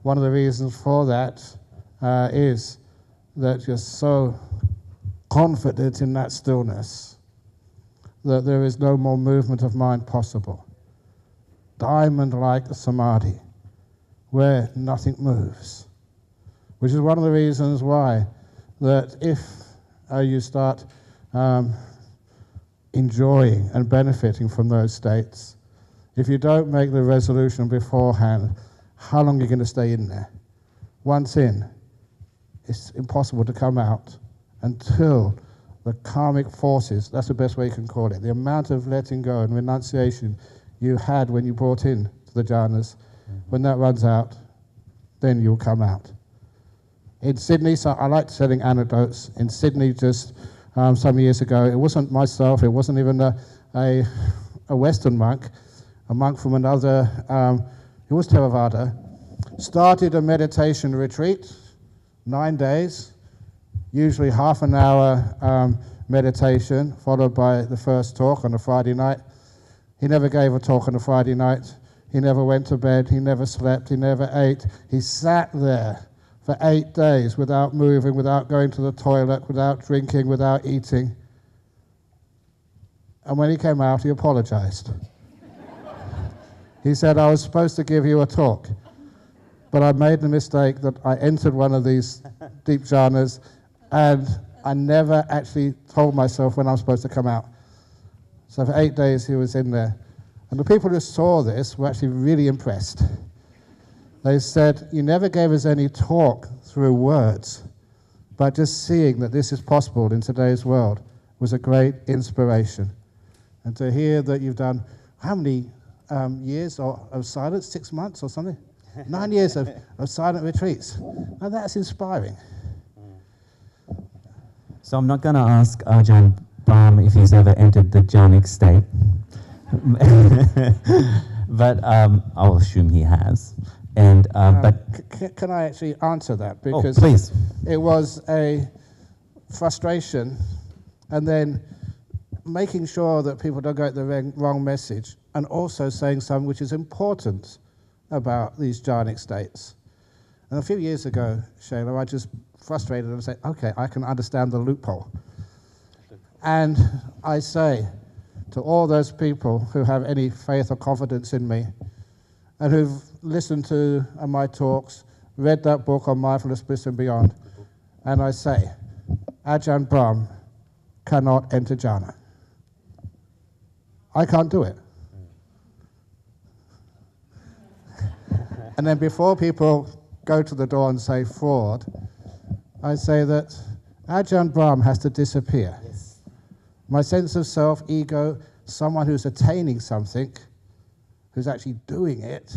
one of the reasons for that is that you're so confident in that stillness that there is no more movement of mind possible. Diamond-like samadhi, where nothing moves. Which is one of the reasons why that if you start enjoying and benefiting from those states, if you don't make the resolution beforehand, how long are you going to stay in there? Once in, it's impossible to come out until the karmic forces, that's the best way you can call it, the amount of letting go and renunciation you had when you brought in to the jhanas, when that runs out, then you'll come out. In Sydney, so I like telling anecdotes. In Sydney, just some years ago, it wasn't myself, it wasn't even a Western monk, a monk from another, it was Theravada, started a meditation retreat, 9 days, usually half an hour meditation, followed by the first talk on a Friday night. He never gave a talk on a Friday night. He never went to bed. He never slept. He never ate. He sat there for 8 days without moving, without going to the toilet, without drinking, without eating. And when he came out, he apologized. He said, I was supposed to give you a talk, but I made the mistake that I entered one of these deep jhanas, and I never actually told myself when I was supposed to come out. So for 8 days, he was in there. And the people who saw this were actually really impressed. They said, you never gave us any talk through words, but just seeing that this is possible in today's world was a great inspiration. And to hear that you've done, how many years of silence, 6 months or something? 9 years of silent retreats. Now that's inspiring. So I'm not going to ask Ajahn Brahm if he's ever entered the jhanic state, but I'll assume he has. And but can I actually answer that? Because please. It was a frustration, and then making sure that people don't get the wrong message, and also saying something which is important about these jhanic states. And a few years ago, Shayla, I just frustrated and said, okay, I can understand the loophole. And I say to all those people who have any faith or confidence in me, and who've listened to my talks, read that book on mindfulness, bliss and beyond, and I say, Ajahn Brahm cannot enter jhana. I can't do it. And then before people go to the door and say fraud, I say that Ajahn Brahm has to disappear. Yes. My sense of self, ego, someone who's attaining something, who's actually doing it,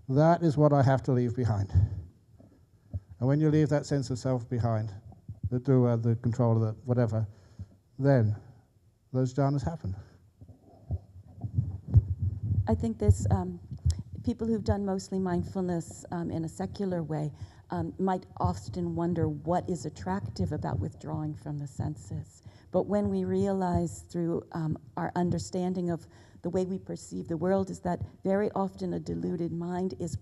that is what I have to leave behind. And when you leave that sense of self behind, the doer, the controller, the whatever, then those jhanas happen. I think this, people who've done mostly mindfulness in a secular way might often wonder what is attractive about withdrawing from the senses. But when we realize through our understanding of the way we perceive the world is that very often a deluded mind is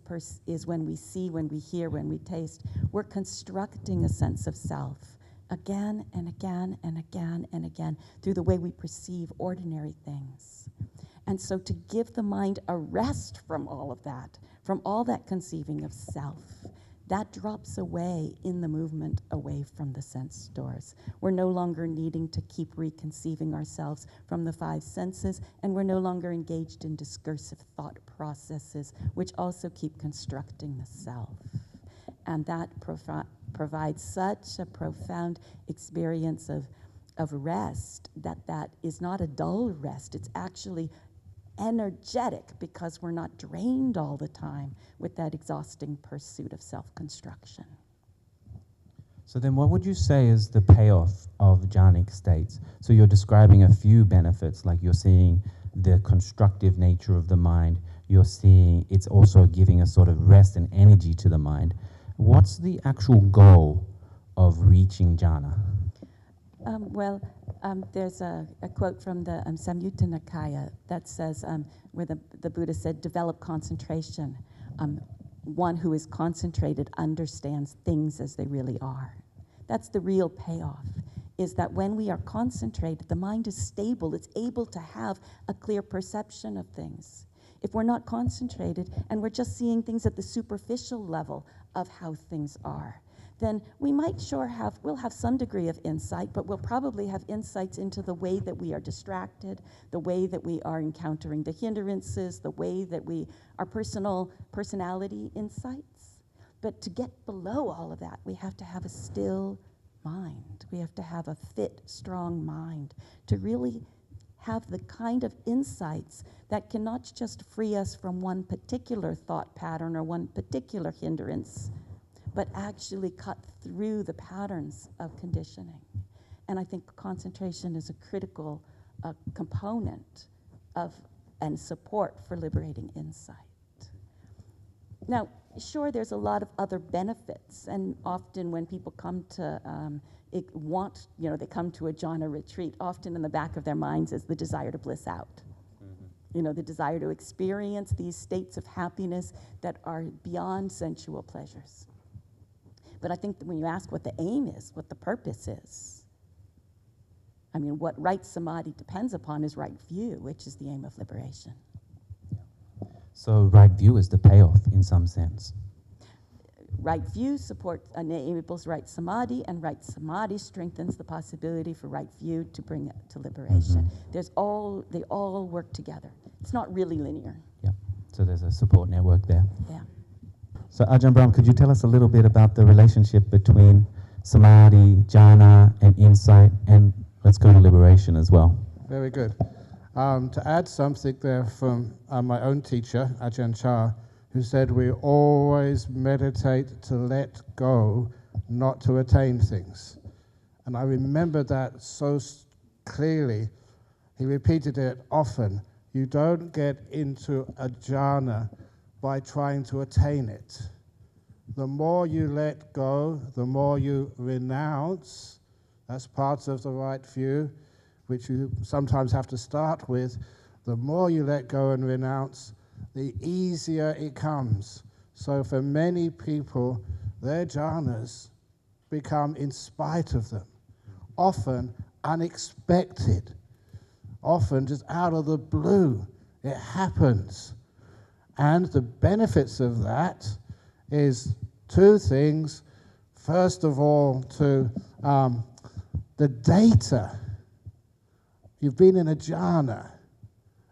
when we see, when we hear, when we taste, we're constructing a sense of self again and again and again and again through the way we perceive ordinary things. And so to give the mind a rest from all of that, from all that conceiving of self, that drops away in the movement away from the sense doors. We're no longer needing to keep reconceiving ourselves from the five senses, and we're no longer engaged in discursive thought processes, which also keep constructing the self. And that provides such a profound experience of rest that is not a dull rest. It's actually energetic because we're not drained all the time with that exhausting pursuit of self-construction. So then what would you say is the payoff of jhanic states? So you're describing a few benefits, like you're seeing the constructive nature of the mind, you're seeing it's also giving a sort of rest and energy to the mind. What's the actual goal of reaching jhana? There's a quote from the Samyutta Nikaya that says, where the Buddha said, develop concentration. one who is concentrated understands things as they really are. That's the real payoff, is that when we are concentrated, the mind is stable. It's able to have a clear perception of things. If we're not concentrated and we're just seeing things at the superficial level of how things are, then we might we'll have some degree of insight, but we'll probably have insights into the way that we are distracted, the way that we are encountering the hindrances, the way that our personality insights. But to get below all of that, we have to have a still mind. We have to have a fit, strong mind to really have the kind of insights that cannot just free us from one particular thought pattern or one particular hindrance, but actually cut through the patterns of conditioning. And I think concentration is a critical component and support for liberating insight. Now, sure, there's a lot of other benefits, and often when people come to they come to a jhana retreat, often in the back of their minds is the desire to bliss out. The desire to experience these states of happiness that are beyond sensual pleasures. But I think that when you ask what the aim is, what the purpose is, what right samadhi depends upon is right view, which is the aim of liberation. So right view is the payoff in some sense. Right view enables right samadhi, and right samadhi strengthens the possibility for right view to bring it to liberation. They all work together. It's not really linear. Yeah. So there's a support network there. Yeah. So Ajahn Brahm, could you tell us a little bit about the relationship between samadhi, jhana, and insight, and let's go to liberation as well. Very good. To add something there from my own teacher, Ajahn Chah, who said we always meditate to let go, not to attain things. And I remember that so clearly. He repeated it often. You don't get into a jhana by trying to attain it. The more you let go, the more you renounce. That's part of the right view, which you sometimes have to start with. The more you let go and renounce, the easier it comes. So for many people, their jhanas become in spite of them, often unexpected, often just out of the blue. It happens. And the benefits of that is two things. First of all, to the data. You've been in a jhana.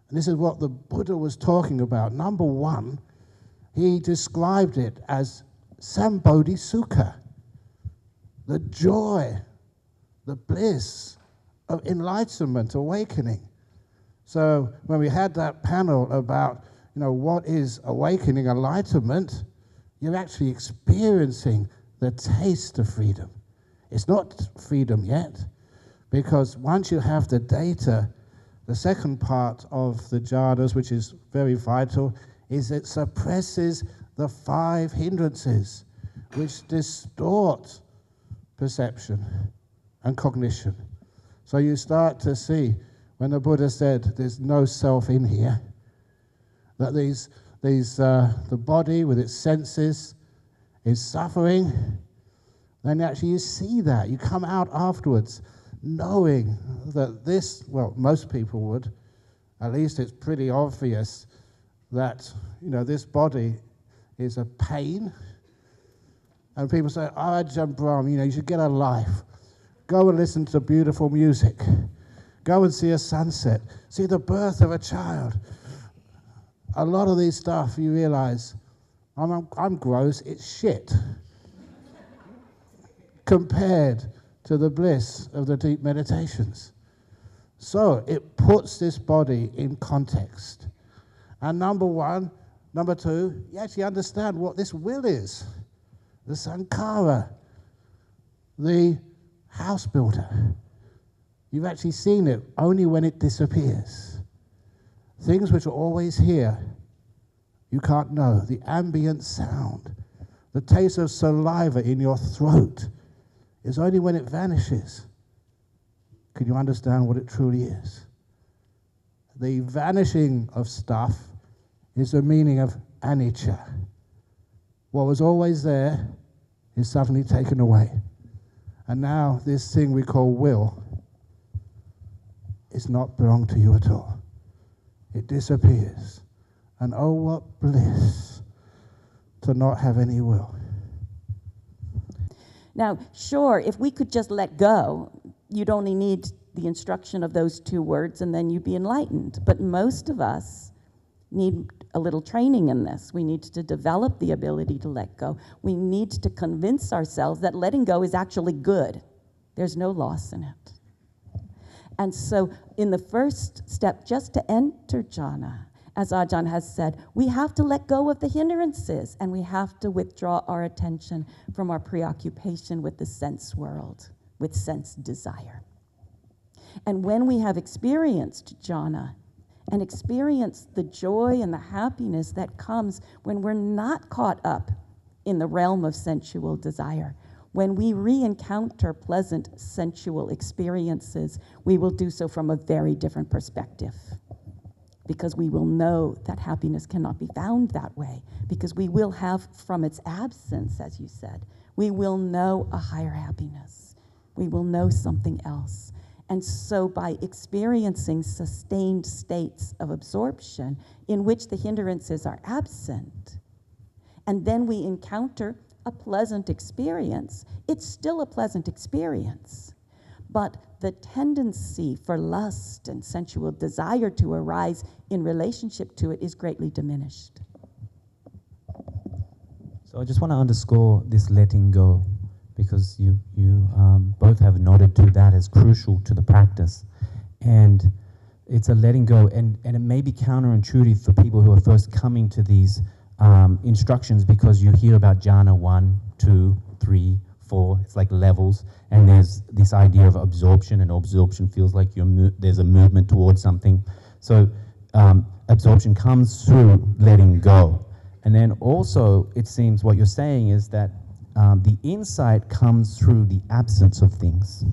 And this is what the Buddha was talking about. Number one, he described it as Sambodhi Sukha, the joy, the bliss of enlightenment, awakening. So when we had that panel about, what is awakening, enlightenment, you're actually experiencing the taste of freedom. It's not freedom yet, because once you have the data, the second part of the jhanas, which is very vital, is it suppresses the 5 hindrances which distort perception and cognition. So you start to see, when the Buddha said there's no self in here, that the body with its senses is suffering, then actually you see that. You come out afterwards knowing that this, well, most people would, at least it's pretty obvious that, this body is a pain. And people say, Ajahn Brahm, you should get a life. Go and listen to beautiful music. Go and see a sunset. See the birth of a child. A lot of these stuff, you realize, I'm gross, it's shit. Compared to the bliss of the deep meditations. So it puts this body in context. And number one, number two, you actually understand what this will is. The sankhara, the house builder. You've actually seen it only when it disappears. Things which are always here, you can't know. The ambient sound, the taste of saliva in your throat, is only when it vanishes. Can you understand what it truly is? The vanishing of stuff is the meaning of anicca. What was always there is suddenly taken away. And now this thing we call will is not belong to you at all. It disappears. And oh, what bliss to not have any will. Now, sure, if we could just let go, you'd only need the instruction of those 2 words and then you'd be enlightened. But most of us need a little training in this. We need to develop the ability to let go. We need to convince ourselves that letting go is actually good. There's no loss in it. And so in the first step, just to enter jhana, as Ajahn has said, we have to let go of the hindrances and we have to withdraw our attention from our preoccupation with the sense world, with sense desire. And when we have experienced jhana and experienced the joy and the happiness that comes when we're not caught up in the realm of sensual desire, when we re-encounter pleasant sensual experiences, we will do so from a very different perspective. Because we will know that happiness cannot be found that way. Because we will have, from its absence, as you said, we will know a higher happiness. We will know something else. And so by experiencing sustained states of absorption in which the hindrances are absent, and then we encounter a pleasant experience, it's still a pleasant experience. But the tendency for lust and sensual desire to arise in relationship to it is greatly diminished. So I just want to underscore this letting go, because you both have nodded to that as crucial to the practice. And it's a letting go, and it may be counterintuitive for people who are first coming to these instructions, because you hear about jhana 1, 2, 3, 4, it's like levels, and there's this idea of absorption, and absorption feels like there's a movement towards something. So absorption comes through letting go. And then also, it seems what you're saying is that the insight comes through the absence of things,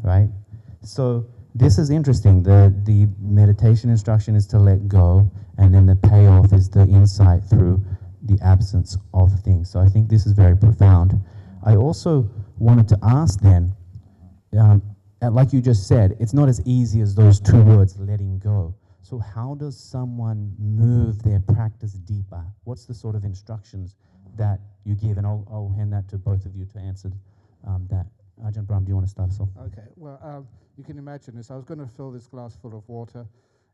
right? So this is interesting. The meditation instruction is to let go, and then the payoff is the insight through the absence of things. So I think this is very profound. I also wanted to ask then, like you just said, it's not as easy as those 2 words, letting go. So how does someone move their practice deeper? What's the sort of instructions that you give? And I'll hand that to both of you to answer that. Ajahn Brahm, do you want to start us off? Okay, well, you can imagine this. I was going to fill this glass full of water.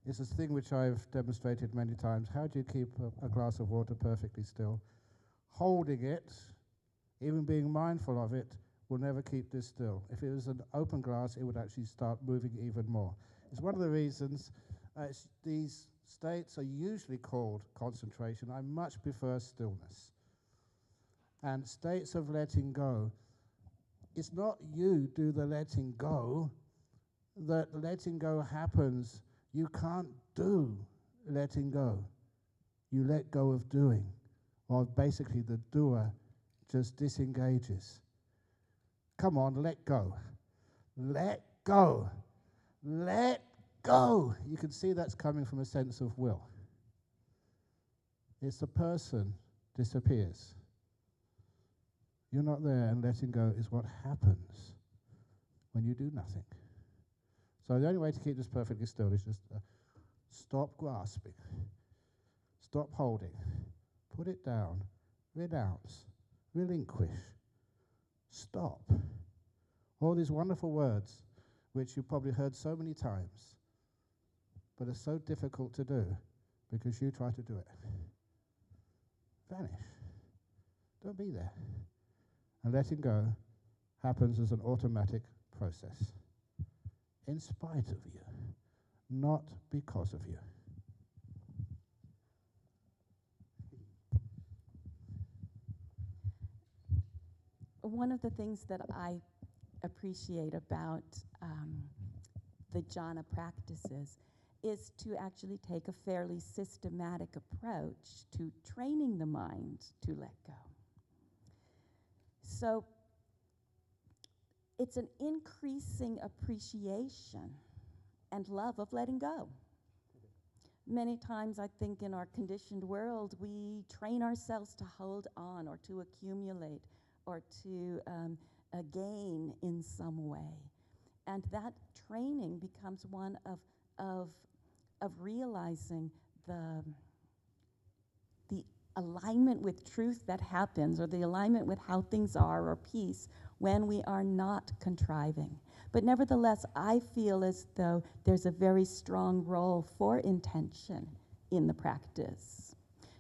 It's this thing which I've demonstrated many times. How do you keep a glass of water perfectly still? Holding it, even being mindful of it, will never keep this still. If it was an open glass, it would actually start moving even more. It's one of the reasons these states are usually called concentration. I much prefer stillness. And states of letting go, it's not you do the letting go, that letting go happens. You can't do letting go. You let go of doing, or basically the doer just disengages. Come on, let go. Let go. Let go. You can see that's coming from a sense of will. It's the person disappears. You're not there, and letting go is what happens when you do nothing. So the only way to keep this perfectly still is just stop grasping, stop holding, put it down, renounce, relinquish, stop. All these wonderful words which you've probably heard so many times, but are so difficult to do because you try to do it. Vanish. Don't be there. And letting go happens as an automatic process, in spite of you, not because of you. One of the things that I appreciate about the jhana practices is to actually take a fairly systematic approach to training the mind to let go. So it's an increasing appreciation and love of letting go. many times I think in our conditioned world, we train ourselves to hold on or to accumulate or to gain in some way. And that training becomes one of realizing the alignment with truth that happens, or the alignment with how things are, or peace, when we are not contriving. But nevertheless, I feel as though there's a very strong role for intention in the practice.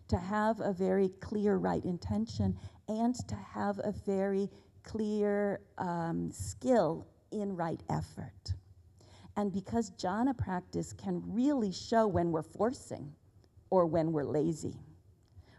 To have a very clear right intention and to have a very clear skill in right effort. And because jhana practice can really show when we're forcing, or when we're lazy,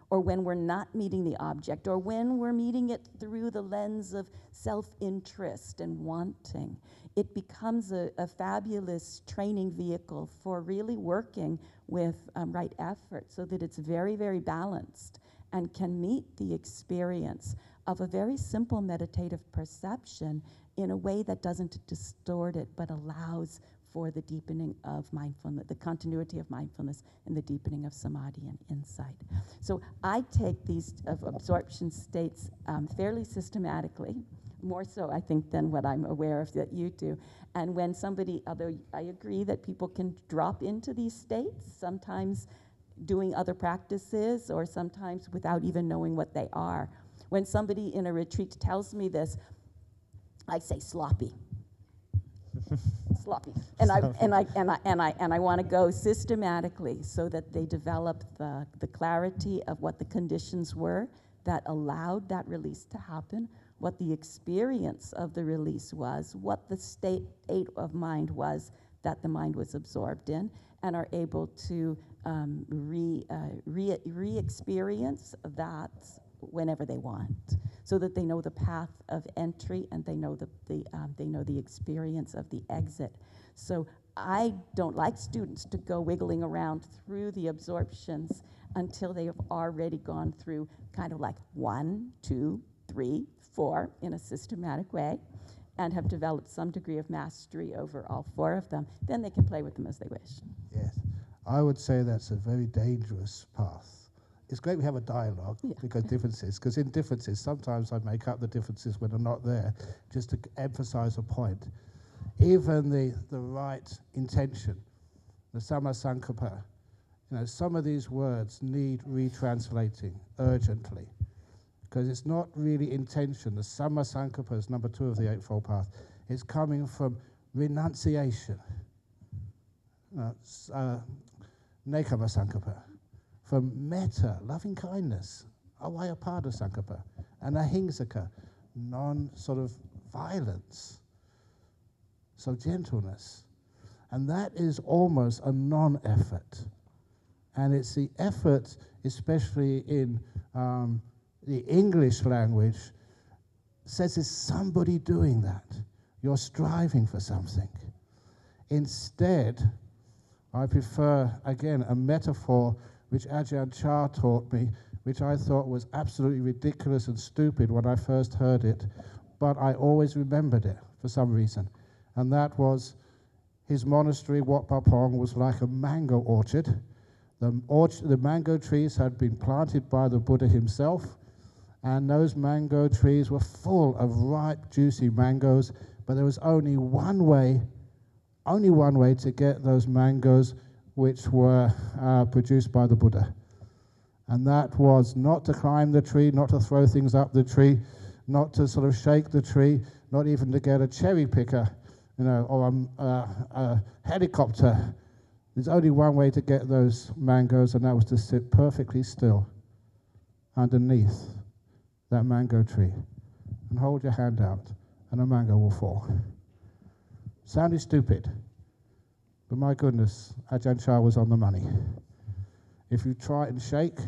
or when we're not meeting the object, or when we're meeting it through the lens of self-interest and wanting, it becomes a fabulous training vehicle for really working with right effort, so that it's very, very balanced and can meet the experience of a very simple meditative perception in a way that doesn't distort it, but allows for the deepening of mindfulness, the continuity of mindfulness, and the deepening of samadhi and insight. So I take these absorption states fairly systematically, more so I think than what I'm aware of that you do. And when somebody, although I agree that people can drop into these states, sometimes doing other practices or sometimes without even knowing what they are. When somebody in a retreat tells me this, I say sloppy. Sloppy. And I want to go systematically so that they develop the clarity of what the conditions were that allowed that release to happen, what the experience of the release was, what the state of mind was that the mind was absorbed in, and are able to re-experience that whenever they want, so that they know the path of entry and they know the experience of the exit. So I don't like students to go wiggling around through the absorptions until they have already gone through kind of like 1, 2, 3, 4 in a systematic way, and have developed some degree of mastery over all 4 of them. Then they can play with them as they wish. Yes, I would say that's a very dangerous path. It's great we have a dialogue because in differences, sometimes I make up the differences when I'm not there, just to emphasize a point. Even the right intention, the sammasankappa, some of these words need retranslating urgently, because it's not really intention. The sammasankappa is number 2 of the Eightfold Path. It's coming from renunciation, nekama sankappa, from metta, loving kindness, avayapada sankappa, and ahimsaka, non-sort of violence, so gentleness. And that is almost a non-effort. And it's the effort, especially in the English language, says there's somebody doing that. You're striving for something. Instead, I prefer, again, a metaphor which Ajahn Chah taught me, which I thought was absolutely ridiculous and stupid when I first heard it, but I always remembered it for some reason. And that was his monastery, Wat Pah Pong, was like a mango orchard. The mango trees had been planted by the Buddha himself, and those mango trees were full of ripe, juicy mangoes, but there was only one way to get those mangoes which were produced by the Buddha. And that was not to climb the tree, not to throw things up the tree, not to sort of shake the tree, not even to get a cherry picker, or a helicopter. There's only one way to get those mangoes, and that was to sit perfectly still underneath that mango tree and hold your hand out, and a mango will fall. Sounded stupid, but my goodness, Ajahn Chah was on the money. If you try and shake,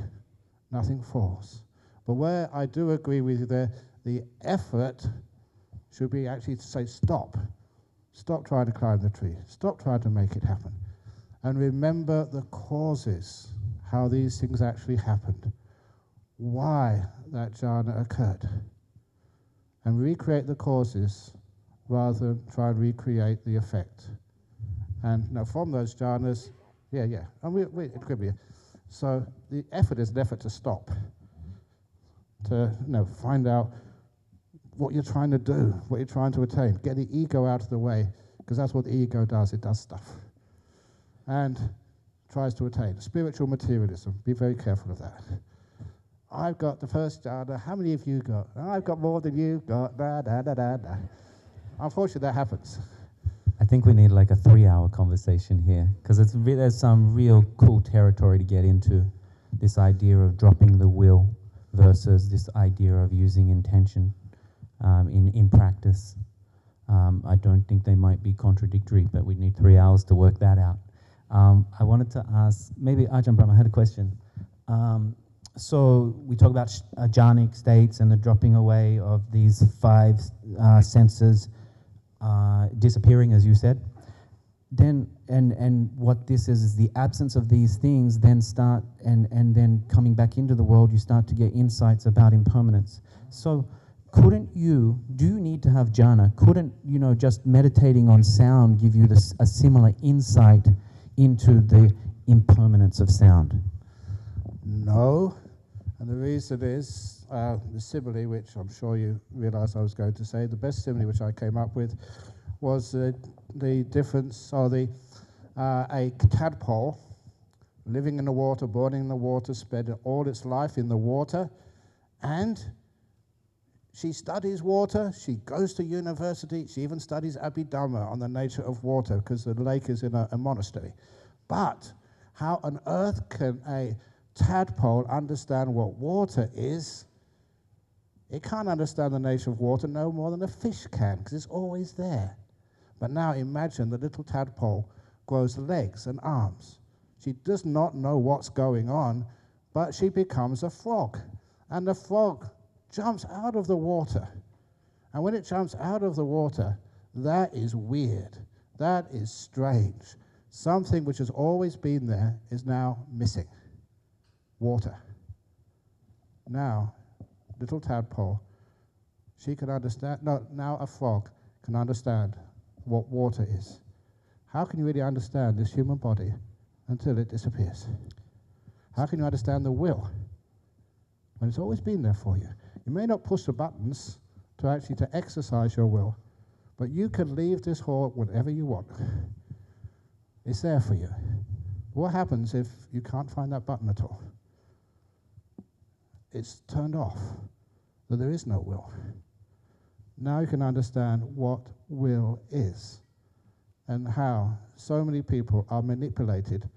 nothing falls. But where I do agree with you there, the effort should be actually to say, stop. Stop trying to climb the tree. Stop trying to make it happen. And remember the causes, how these things actually happened, why that jhana occurred. And recreate the causes rather than try and recreate the effect. And now from those jhanas, Yeah. And it could be. So the effort is an effort to stop, to find out what you're trying to do, what you're trying to attain. Get the ego out of the way, because that's what the ego does. It does stuff. And tries to attain. Spiritual materialism. Be very careful of that. I've got the first jhana. How many of you got? I've got more than you've got. Da, da, da, da, da. Unfortunately, that happens. I think we need like a 3-hour conversation here, because there's some real cool territory to get into. This idea of dropping the will versus this idea of using intention in practice. I don't think they might be contradictory, but we need 3 hours to work that out. I wanted to ask, maybe Ajahn Brahma, I had a question. So we talk about jhanic states and the dropping away of these 5 senses disappearing, as you said. Then, and what this is the absence of these things then start, and then coming back into the world, you start to get insights about impermanence. So do you need to have jhana? Couldn't, just meditating on sound give you a similar insight into the impermanence of sound? No. And the reason is the simile, which I'm sure you realize I was going to say, the best simile which I came up with was the difference, or a tadpole living in the water, born in the water, spending all its life in the water, and she studies water, she goes to university, she even studies Abhidhamma on the nature of water, because the lake is in a monastery. But how on earth can a tadpole understand what water is? It can't understand the nature of water no more than a fish can, because it's always there. But now imagine the little tadpole grows legs and arms. She does not know what's going on, but she becomes a frog. And the frog jumps out of the water. And when it jumps out of the water, that is weird. That is strange. Something which has always been there is now missing. Water. Now, little tadpole, she can understand, now a frog can understand what water is. How can you really understand this human body until it disappears? How can you understand the will when it's always been there for you? You may not push the buttons to exercise your will, but you can leave this hall whenever you want. It's there for you. What happens if you can't find that button at all? It's turned off, that there is no will. Now you can understand what will is, and how so many people are manipulated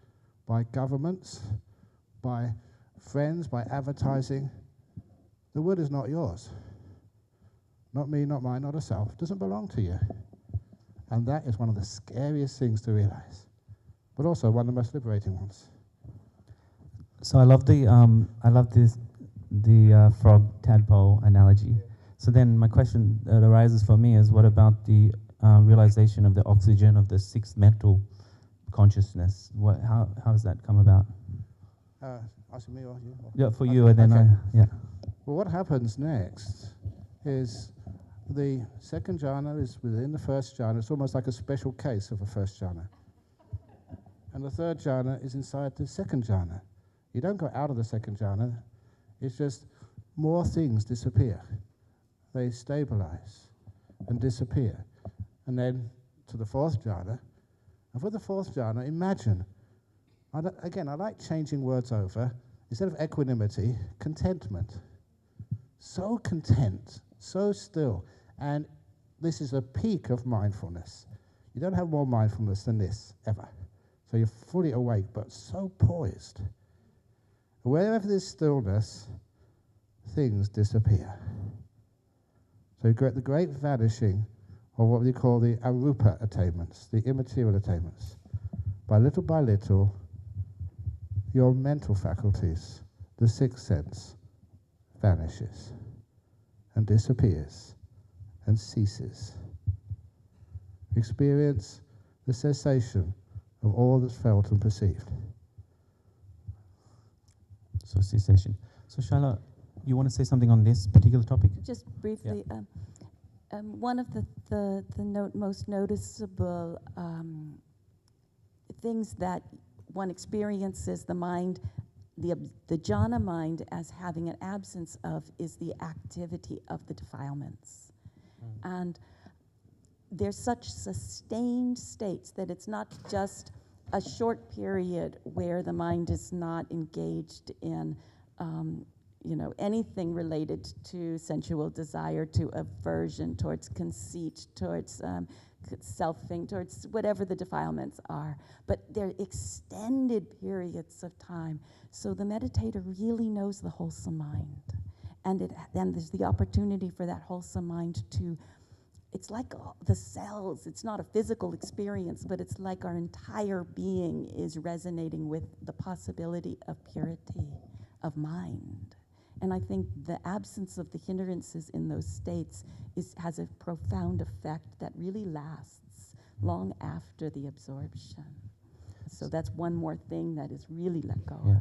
by governments, by friends, by advertising. The will is not yours. Not me, not mine, not a self. It doesn't belong to you. And that is one of the scariest things to realize, but also one of the most liberating ones. So I love the frog tadpole analogy. So then my question that arises for me is, what about the realization of the oxygen of the 6th mental consciousness? How does that come about? Ask me or you? Yeah, for you, and then okay. Well, what happens next is the 2nd jhana is within the 1st jhana. It's almost like a special case of a 1st jhana. And the 3rd jhana is inside the 2nd jhana. You don't go out of the 2nd jhana. It's just more things disappear. They stabilize and disappear. And then to the 4th jhana. And for the 4th jhana, imagine, I like changing words over. Instead of equanimity, contentment. So content, so still. And this is the peak of mindfulness. You don't have more mindfulness than this, ever. So you're fully awake, but so poised. Wherever there's stillness, things disappear. So you get the great vanishing of what we call the arupa attainments, the immaterial attainments. By little, your mental faculties, the 6th sense, vanishes and disappears and ceases. Experience the cessation of all that's felt and perceived. So cessation. So Shaila, you want to say something on this particular topic? Just briefly, Yeah. One of the most noticeable things that one experiences the mind, the jhana mind as having an absence of is the activity of the defilements. And there's such sustained states that it's not just a short period where the mind is not engaged in anything related to sensual desire, to aversion, towards conceit, towards selfing, towards whatever the defilements are. But they're extended periods of time. So the meditator really knows the wholesome mind. And there's the opportunity for that wholesome mind to, it's like the cells, it's not a physical experience, but it's like our entire being is resonating with the possibility of purity of mind. And I think the absence of the hindrances in those states has a profound effect that really lasts long after the absorption. So that's one more thing that is really let go. Yeah.